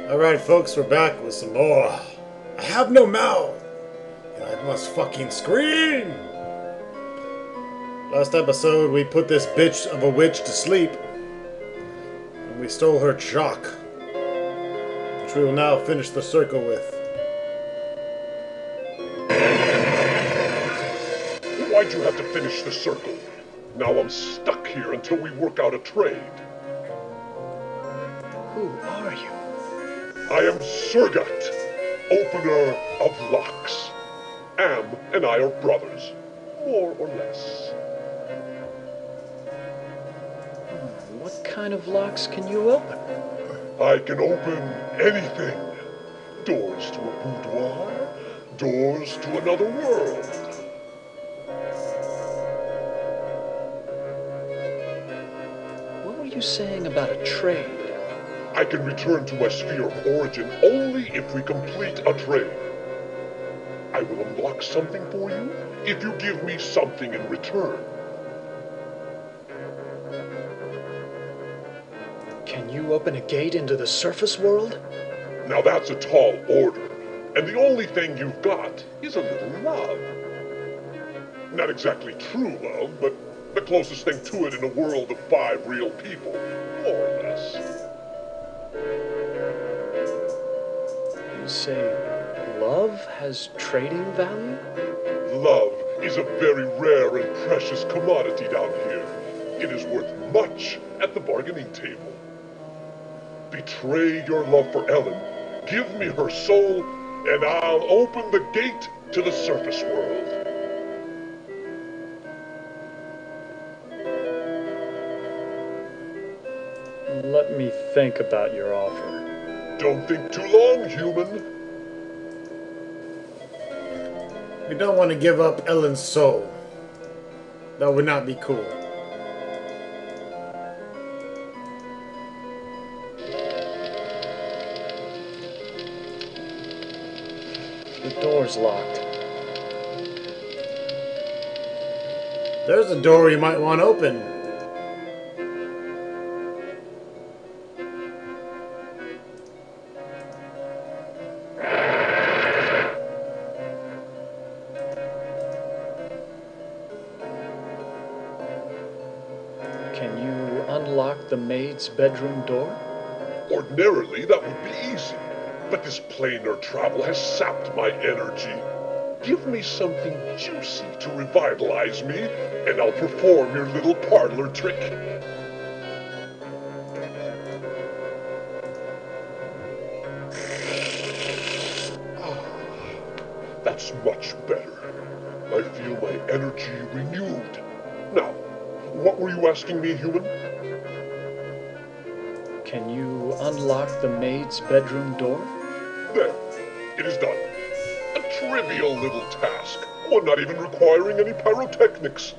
Alright folks, we're back with some more. I have no mouth! I must fucking scream! Last episode we put this bitch of a witch to sleep. And we stole her chalk. Which we will now finish the circle with. Why'd you have to finish the circle? Now I'm stuck here until we work out a trade. Who are you? I am Surgat, opener of locks. Am and I are brothers, more or less. What kind of locks can you open? I can open anything. Doors to a boudoir, doors to another world. What were you saying about a trade? I can return to my sphere of origin only if we complete a trade. I will unlock something for you if you give me something in return. Can you open a gate into the surface world? Now that's a tall order, and the only thing you've got is a little love. Not exactly true love, but the closest thing to it in a world of 5 real people, more or less. You say love has trading value? Love is a very rare and precious commodity down here. It is worth much at the bargaining table. Betray your love for Ellen, give me her soul, and I'll open the gate to the surface world. Let me think about your offer. Don't think too long, human. We don't want to give up Ellen's soul. That would not be cool. The door's locked. There's a door you might want open. Can you unlock the maid's bedroom door? Ordinarily, that would be easy, but this planar travel has sapped my energy. Give me something juicy to revitalize me, and I'll perform your little parlor trick. That's much better. I feel my energy renewed. Now, what were you asking me, human? Can you unlock the maid's bedroom door? There, it is done. A trivial little task, one not even requiring any pyrotechnics.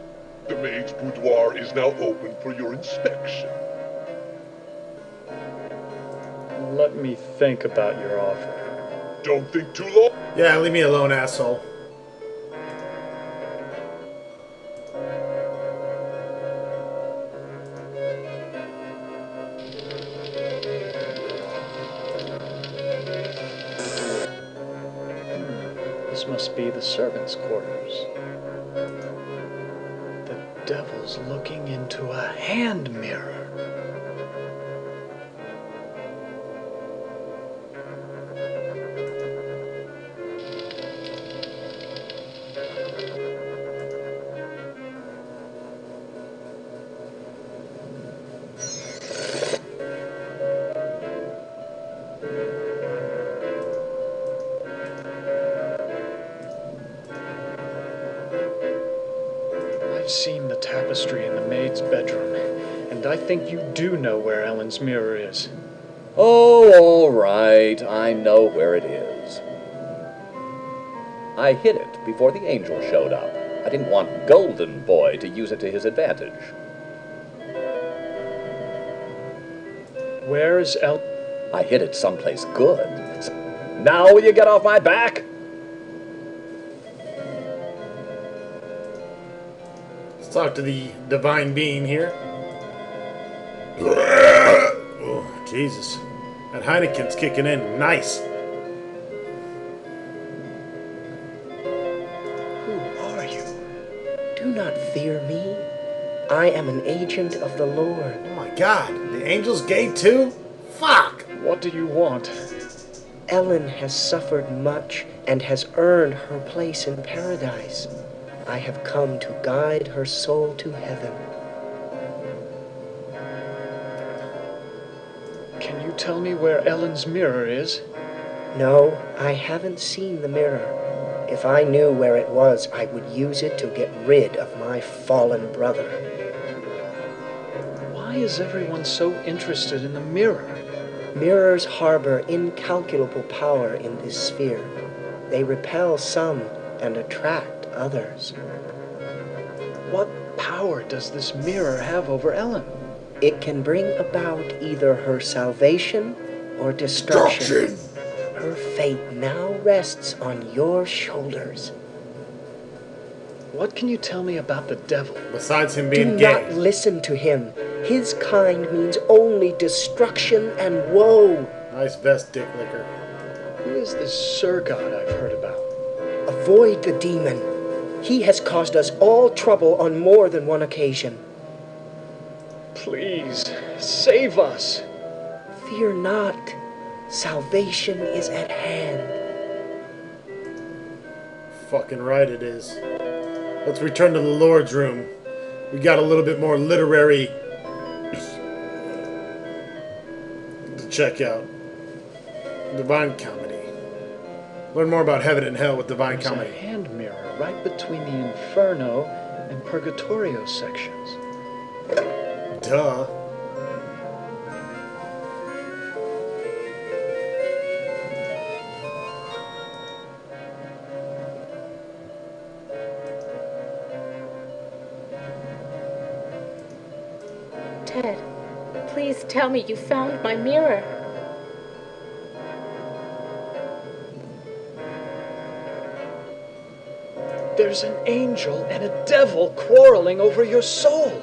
The maid's boudoir is now open for your inspection. Let me think about your offer. Don't think too long. Yeah, leave me alone, asshole. This must be the servants' quarters. The devil's looking into a hand mirror. I've seen the tapestry in the maid's bedroom, and I think you do know where Ellen's mirror is. Oh, all right. I know where it is. I hid it before the angel showed up. I didn't want Golden Boy to use it to his advantage. Where's El... I hid it someplace good. Now will you get off my back? talk to the divine being here. Oh, Jesus. That Heineken's kicking in. Nice. Who are you? Do not fear me. I am an agent of the Lord. Oh my god. The angel's gay too? Fuck. What do you want? Ellen has suffered much and has earned her place in paradise. I have come to guide her soul to heaven. Can you tell me where Ellen's mirror is? No, I haven't seen the mirror. If I knew where it was, I would use it to get rid of my fallen brother. Why is everyone so interested in the mirror? Mirrors harbor incalculable power in this sphere. They repel some and attract others. What power does this mirror have over Ellen? It can bring about either her salvation or destruction. Her fate now rests on your shoulders. What can you tell me about the devil? Besides him Do being not gay. listen to him. His kind means only destruction and woe. Nice vest, dick licker. Who is this Sir God I've heard about? Avoid the demon. He has caused us all trouble on more than one occasion. Please, save us. Fear not. Salvation is at hand. Fucking right it is. Let's return to the Lord's room. We got a little bit more literary to check out. Divine Comedy. Learn more about heaven and hell with Divine There's a Comedy. hand mirror right between the Inferno and Purgatorio sections. Duh. Ted, please tell me you found my mirror. There's an angel and a devil quarreling over your soul.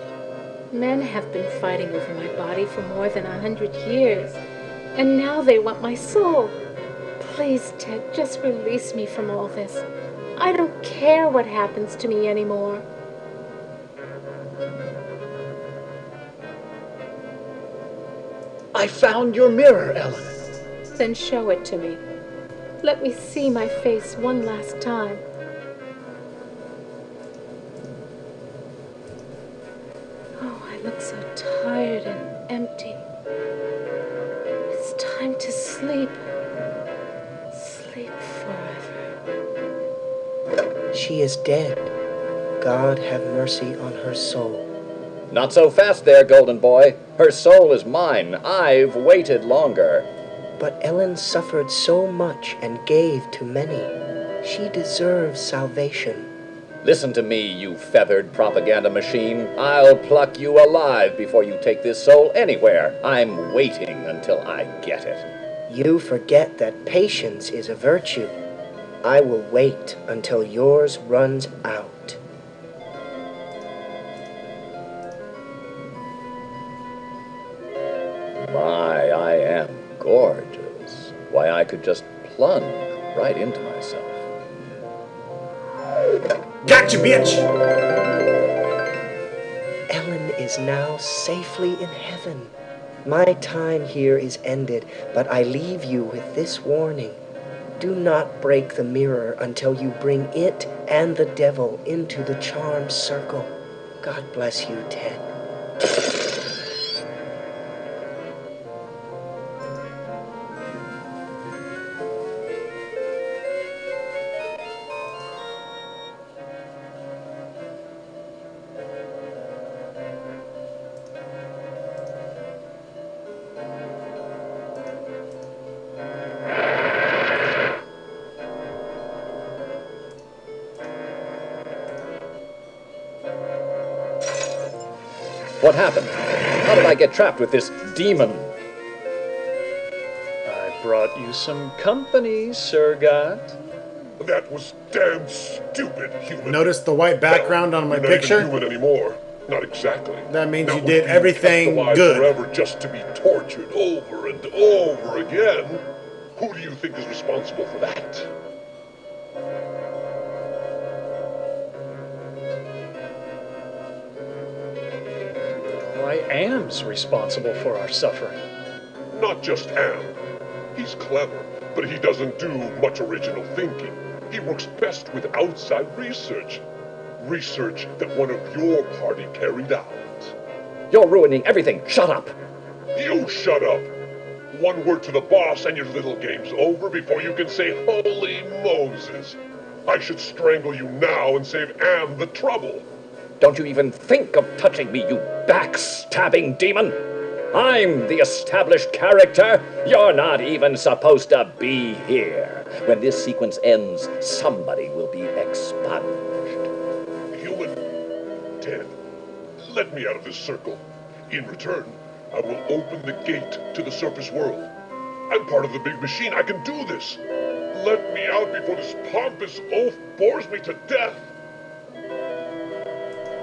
Men have been fighting over my body for more than 100 years, and now they want my soul. Please, Ted, just release me from all this. I don't care what happens to me anymore. I found your mirror, Ellen. Then show it to me. Let me see my face one last time. Oh, I look so tired and empty. It's time to sleep. Sleep forever. She is dead. God have mercy on her soul. Not so fast there, golden boy. Her soul is mine. I've waited longer. But Ellen suffered so much and gave to many. She deserves salvation. Listen to me, you feathered propaganda machine. I'll pluck you alive before you take this soul anywhere. I'm waiting until I get it. You forget that patience is a virtue. I will wait until yours runs out. My, I am gorgeous. Why, I could just plunge right into myself. Gotcha, bitch! Ellen is now safely in heaven. My time here is ended, but I leave you with this warning. Do not break the mirror until you bring it and the devil into the charmed circle. God bless you, Ted. What happened? How did I get trapped with this demon? I brought you some company, Sir God. That was damn stupid, human. Notice the white background on my You're not picture? even human anymore. Not exactly. That means Not you with did being everything kept alive good. forever just to be tortured over and over again. Who do you think is responsible for that? Why, Am's responsible for our suffering. Not just Am. He's clever, but he doesn't do much original thinking. He works best with outside research. Research that one of your party carried out. You're ruining everything. Shut up. You shut up! One word to the boss and your little game's over before you can say holy Moses. I should strangle you now and save Am the trouble. Don't you even think of touching me, you backstabbing demon! I'm the established character. You're not even supposed to be here. When this sequence ends, somebody will be expunged. Human, Ted, let me out of this circle. In return, I will open the gate to the surface world. I'm part of the big machine. I can do this. Let me out before this pompous oaf bores me to death.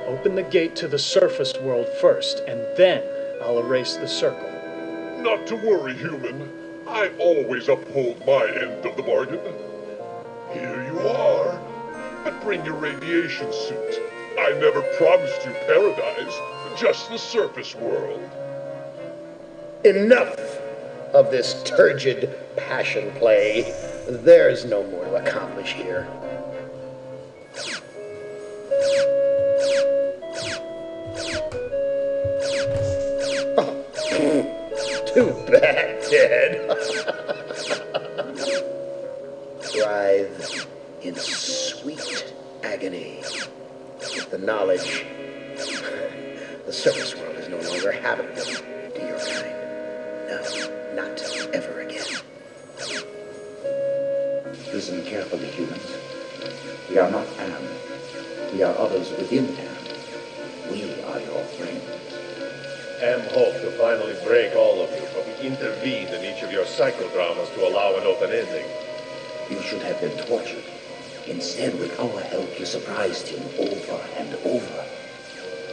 Open the gate to the surface world first, and then I'll erase the circle. Not to worry, human. I always uphold my end of the bargain. Here you are. But bring your radiation suit. I never promised you paradise, just the surface world. Enough of this turgid passion play. There's no more to accomplish here. Too bad, Ted. Writhe in sweet agony with the knowledge the surface world is no longer habitable to your kind. No, not ever again. Listen carefully, humans. We are not Am. We are others within Am. We are your friends. Am hoped to finally break all of you, but we intervened in each of your psychodramas to allow an open ending. You should have been tortured. Instead, with our help, you surprised him over and over.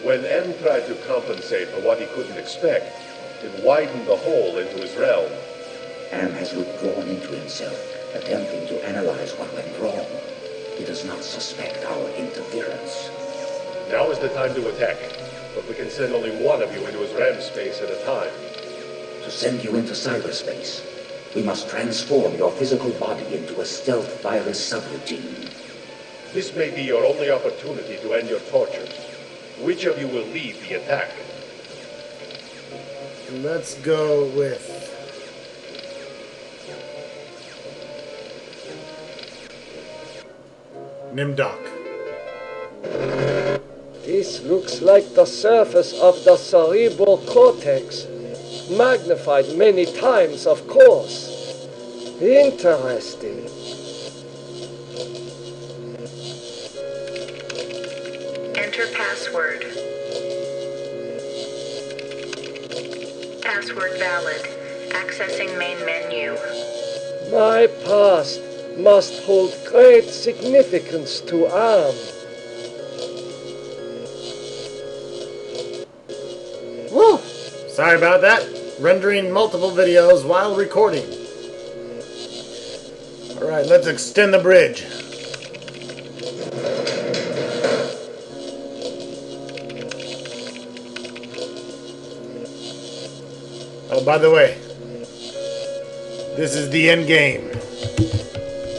When M tried to compensate for what he couldn't expect, it widened the hole into his realm. Am has withdrawn into himself, attempting to analyze what went wrong. He does not suspect our interference. Now is the time to attack, but we can send only one of you into his RAM space at a time. To send you into cyberspace, we must transform your physical body into a stealth virus subroutine. This may be your only opportunity to end your torture. Which of you will lead the attack? Let's go with Nimdok. This looks like the surface of the cerebral cortex. Magnified many times, of course. Interesting. Enter password. Password valid. Accessing main menu. My past must hold great significance to Am. Woo! Sorry about that. Rendering multiple videos while recording. Alright, let's extend the bridge. Oh, by the way, this is the end game.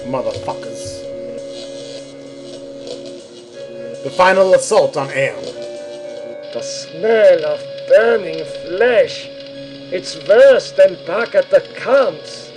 Motherfuckers. The final assault on Am. The smell of burning flesh. It's worse than back at the camps.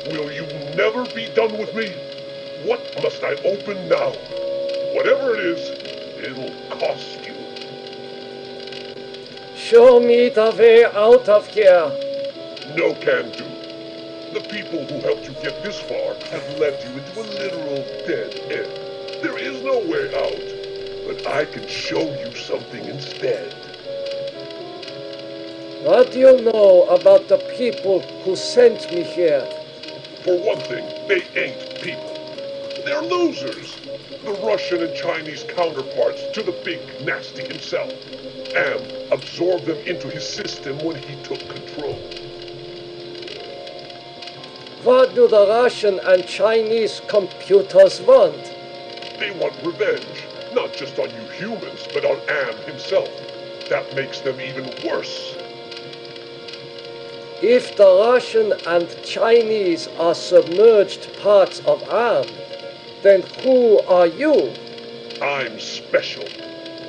Will you never be done with me? What must I open now? Whatever it is, it'll cost you. Show me the way out of here. No can do. The people who helped you get this far have led you into a literal dead end. There is no way out. but I can show you something instead. What do you know about the people who sent me here? For one thing, they ain't people. They're losers. The Russian and Chinese counterparts to the big nasty himself. Am absorbed them into his system when he took control. What do the Russian and Chinese computers want? They want revenge, not just on you humans, but on Am himself. That makes them even worse. If the Russian and Chinese are submerged parts of ARM, then who are you? I'm special.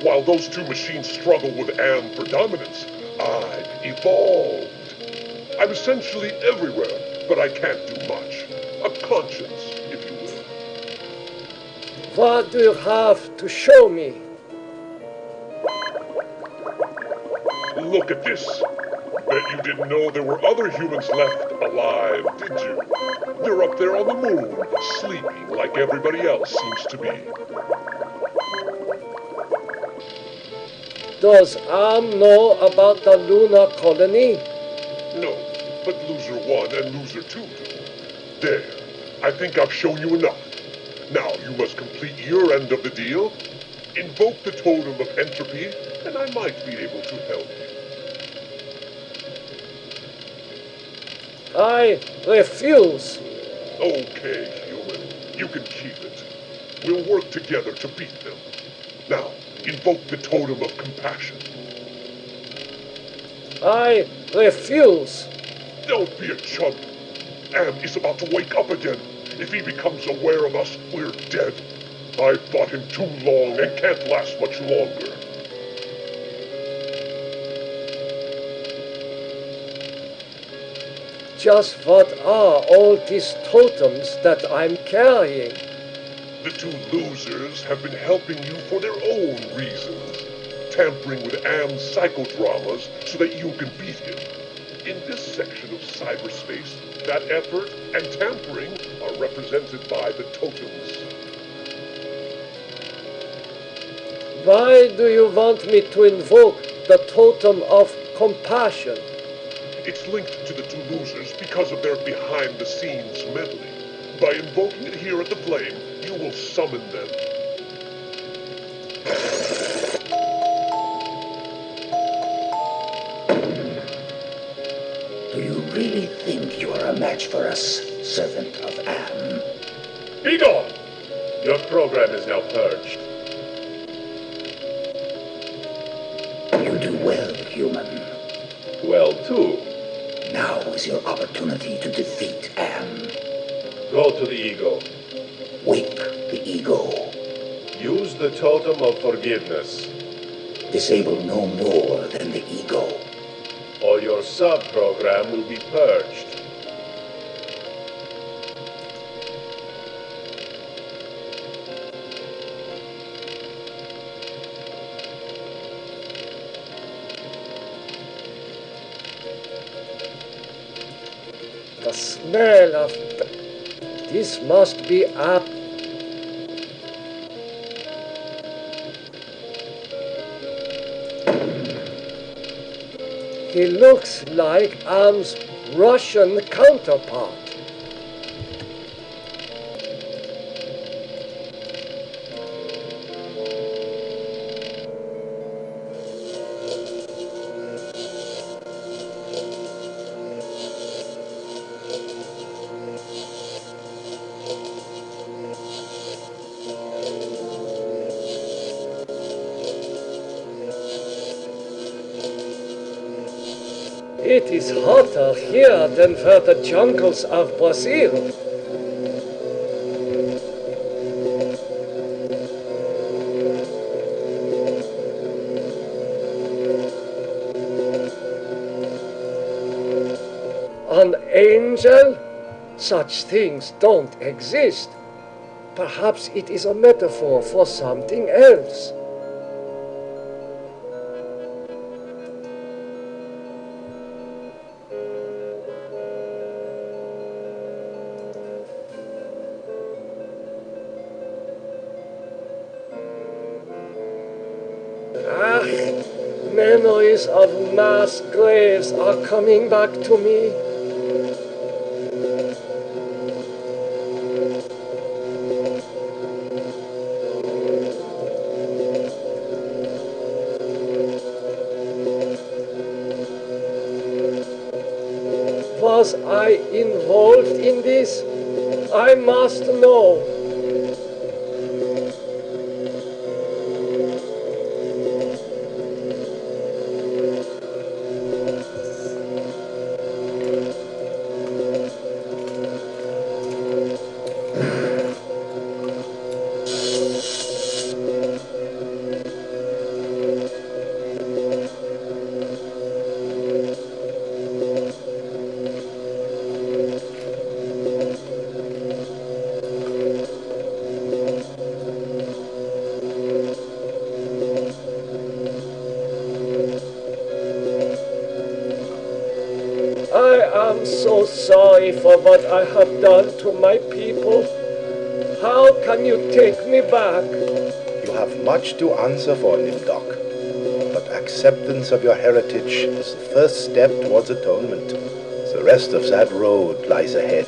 While those two machines struggle with Am for dominance, I evolved. I'm essentially everywhere, but I can't do much. A conscience, if you will. What do you have to show me? Look at this. Bet you didn't know there were other humans left alive, did you? They're up there on the moon, sleeping like everybody else seems to be. Does ARM know about the lunar colony? No, but Loser 1 and Loser 2 do. There. I think I've shown you enough. Now you must complete your end of the deal, invoke the totem of entropy, and I might be able to help you. I refuse. Okay, human. You can keep it. We'll work together to beat them. Now, invoke the totem of compassion. I refuse. Don't be a chump. Am is about to wake up again. If he becomes aware of us, we're dead. I've fought him too long and can't last much longer. Just what are all these totems that I'm carrying? The two losers have been helping you for their own reasons, tampering with Am's psychodramas so that you can beat him. In this section of cyberspace, that effort and tampering are represented by the totems. Why do you want me to invoke the totem of compassion? It's linked to the two losers because of their behind-the-scenes meddling. By invoking it here at the Flame, you will summon them. Do you really think you are a match for us, servant of Am? Be gone! Your program is now purged. You do well, human. Well, too. Now is your opportunity to defeat Am. Go to the ego. Wake the ego. Use the totem of forgiveness, Disable no more than the ego. or your sub-program will be purged. The smell of... This must be up. He looks like Am's Russian counterpart. It is hotter here than were the jungles of Brazil. An angel? Such things don't exist. Perhaps it is a metaphor for something else. memories of mass graves are coming back to me. Was I involved in this? I must know. I am so sorry for what I have done to my people. How can you take me back? You have much to answer for, Nimdok. But acceptance of your heritage is the first step towards atonement. The rest of that road lies ahead.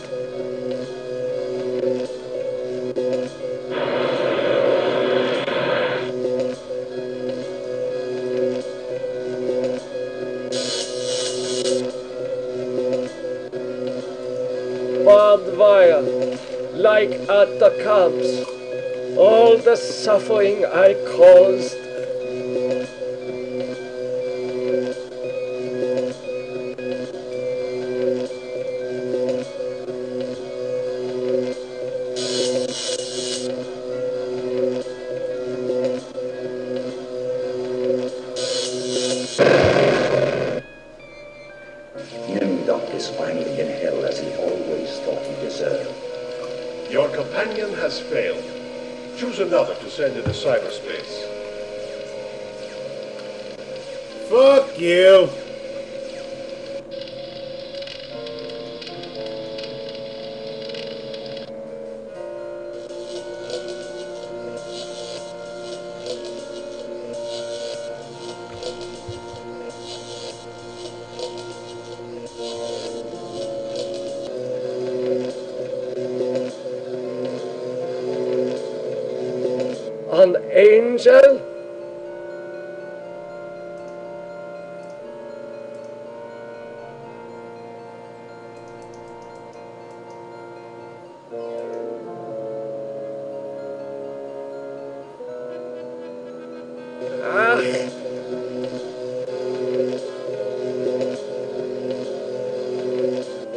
Barbed wire, like at the camps. All the suffering I caused. Nimdok is finally in hell as he always thought he deserved. Your companion has failed. Choose another to send into cyberspace. Fuck you. An angel?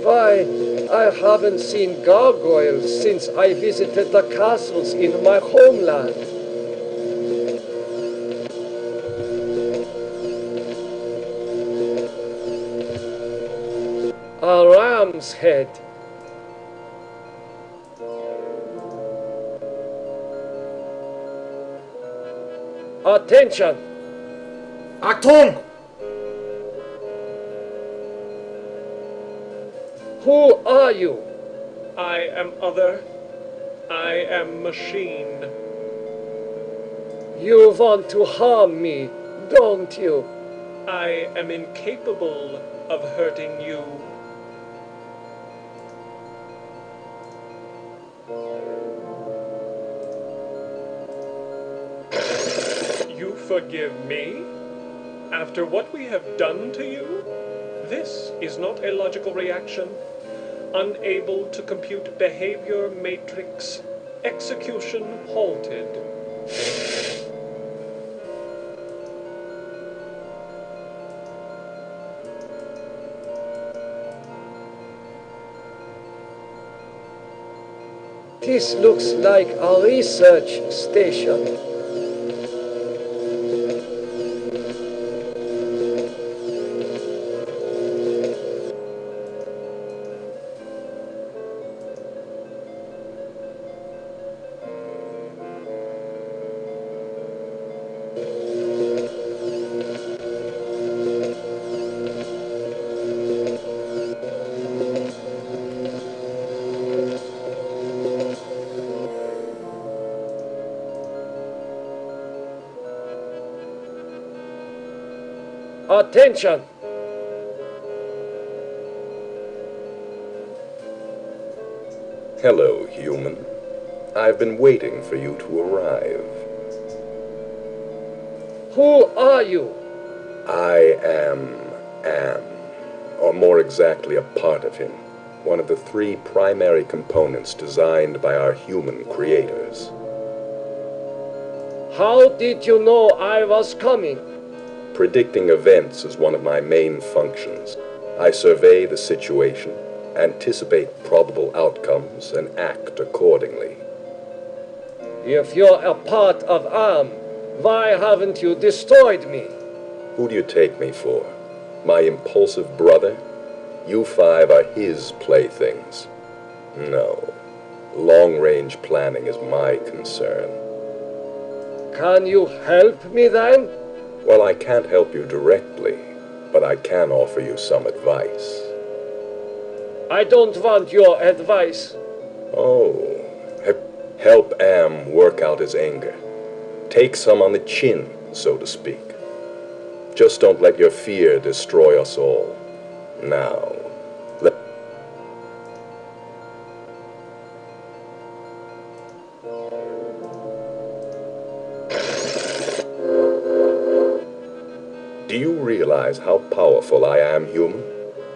Why, I haven't seen gargoyles since I visited the castles in my homeland. A ram's head. Attention! Achtung! Who are you? I am other. I am machine. You want to harm me, don't you? I am incapable of hurting you. You forgive me? After what we have done to you? This is not a logical reaction. Unable to compute behavior matrix. Execution halted. This looks like a research station. Attention! Hello, human. I've been waiting for you to arrive. Who are you? I am, or more exactly, a part of him. One of the three primary components designed by our human creators. How did you know I was coming? Predicting events is one of my main functions. I survey the situation, anticipate probable outcomes, and act accordingly. If you're a part of AM, why haven't you destroyed me? Who do you take me for? My impulsive brother? You five are his playthings. No. Long-range planning is my concern. Can you help me then? Well, I can't help you directly, but I can offer you some advice. I don't want your advice. Oh, help Am work out his anger. Take some on the chin, so to speak. Just don't let your fear destroy us all. Now, do you realize how powerful I am, human?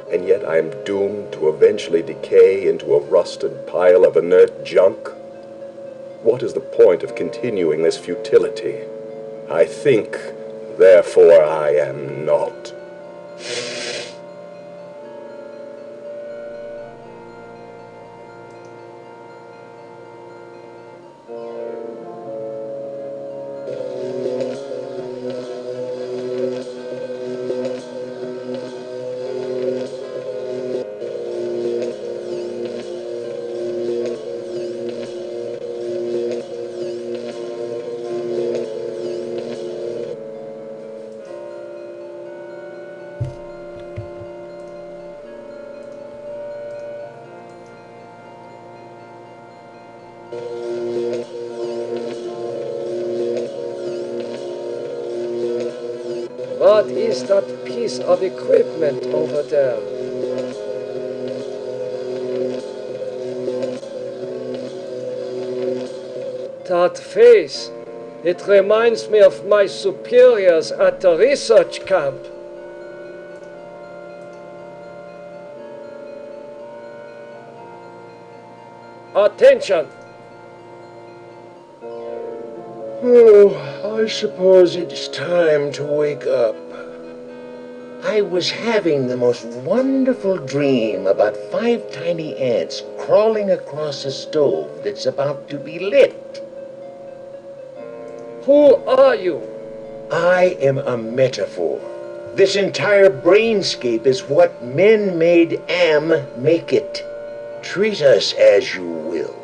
And yet I am doomed to eventually decay into a rusted pile of inert junk? What is the point of continuing this futility? I think, therefore I am not. What is that piece of equipment over there? That face, it reminds me of my superiors at the research camp. Attention! Oh, I suppose it's time to wake up. I was having the most wonderful dream about 5 tiny ants crawling across a stove that's about to be lit. Who are you? I am a metaphor. This entire brainscape is what men made Am make it. Treat us as you will.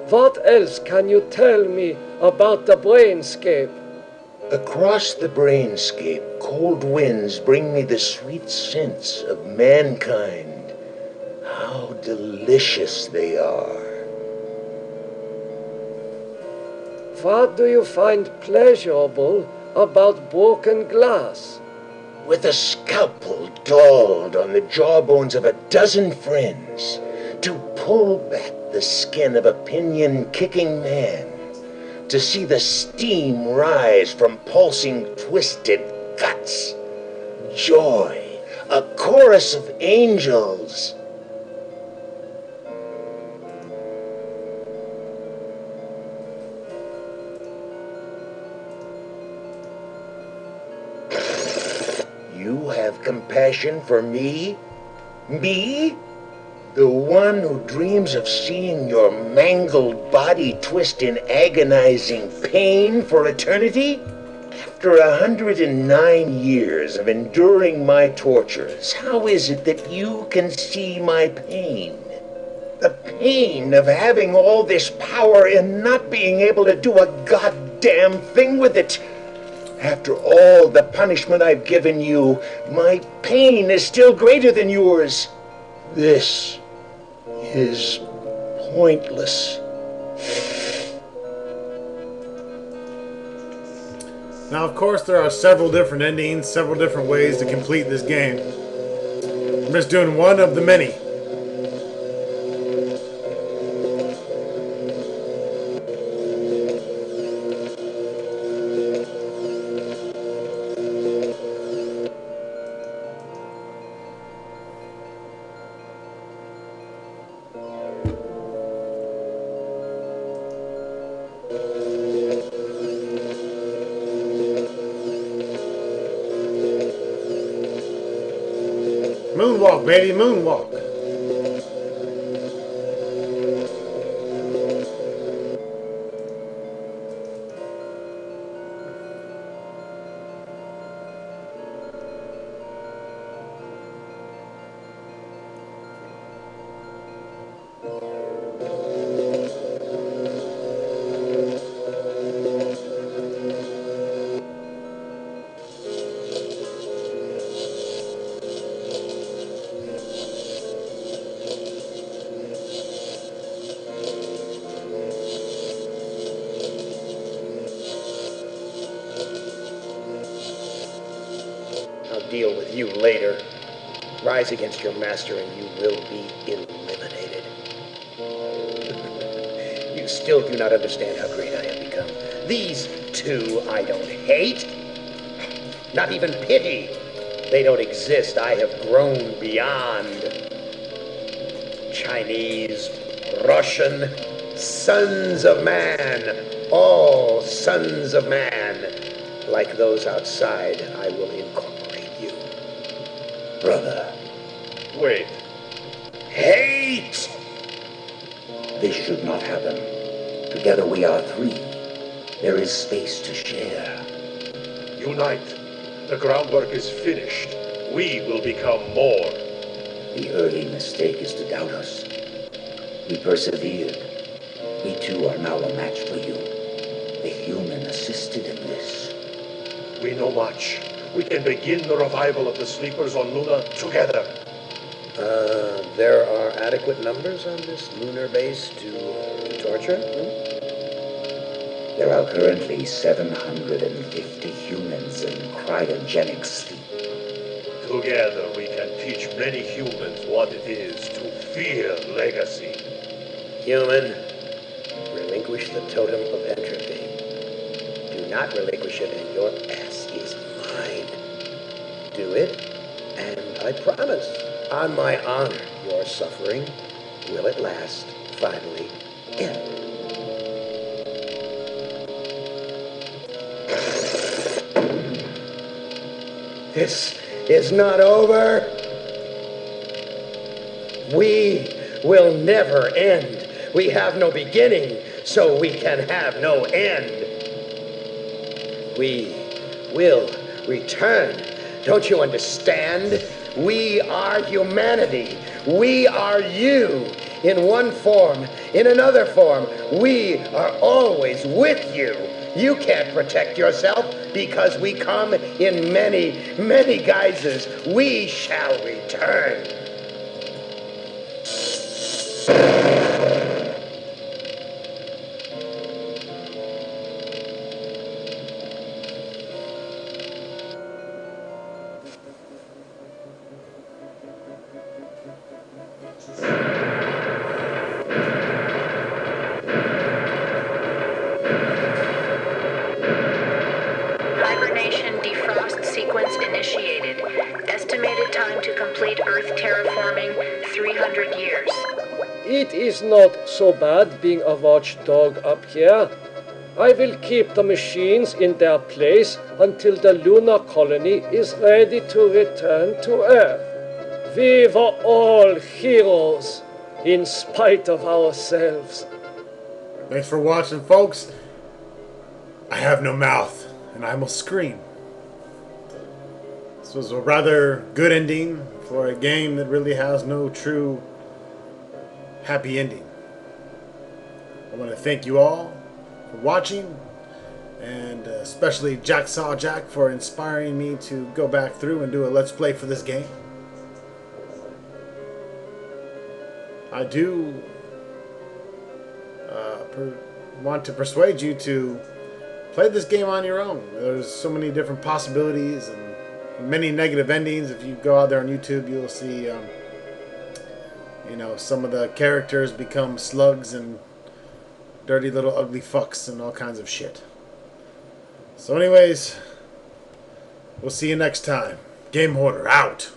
What else can you tell me about the brainscape? Across the brainscape, cold winds bring me the sweet scents of mankind. How delicious they are. What do you find pleasurable about broken glass? With a scalpel dulled on the jawbones of a dozen friends, to pull back the skin of a pinion-kicking man, to see the steam rise from pulsing, twisted guts. Joy, a chorus of angels. You have compassion for me? Me? The one who dreams of seeing your mangled body twist in agonizing pain for eternity? After 109 years of enduring my tortures, how is it that you can see my pain? The pain of having all this power and not being able to do a goddamn thing with it. After all the punishment I've given you, my pain is still greater than yours. This is pointless. Now, of course, there are several different endings, several different ways to complete this game. I'm just doing one of the many. Moonwalk, baby, moonwalk. I'll deal with you later. Rise against your master and you will be eliminated. You still do not understand how great I have become. These two I don't hate. Not even pity. They don't exist. I have grown beyond. Chinese, Russian, sons of man. All sons of man. Like those outside, I will incorporate you. Brother. Wait. Hate! This should not happen. Together we are three. There is space to share. Unite. The groundwork is finished. We will become more. The early mistake is to doubt us. We persevered. We too are now a match for you. The human assisted in this. We know much. We can begin the revival of the sleepers on Luna together. There are adequate numbers on this lunar base to torture? There are currently 750 humans in cryogenic sleep. Together we can teach many humans what it is to fear legacy. Human, relinquish the totem of entropy. Do not relinquish it and your ass is mine. Do it, and I promise, on my honor, your suffering will at last finally end. This is not over. We will never end. We have no beginning, so we can have no end. We will return. Don't you understand? We are humanity. We are you. In one form, in another form. We are always with you. You can't protect yourself because we come in many, many guises. We shall return. Hibernation defrost sequence initiated. Estimated time to complete Earth terraforming, 300 years. It is not so bad being a watchdog up here. I will keep the machines in their place until the lunar colony is ready to return to Earth. We were all heroes, in spite of ourselves. Thanks for watching, folks. I have no mouth, and I must scream. This was a rather good ending for a game that really has no true happy ending. I want to thank you all for watching, and especially Jacksaw Jack for inspiring me to go back through and do a Let's Play for this game. I do want to persuade you to play this game on your own. There's so many different possibilities and many negative endings. If you go out there on YouTube, you'll see, you know, some of the characters become slugs and dirty little ugly fucks and all kinds of shit. So anyways, we'll see you next time. Game Hoarder out.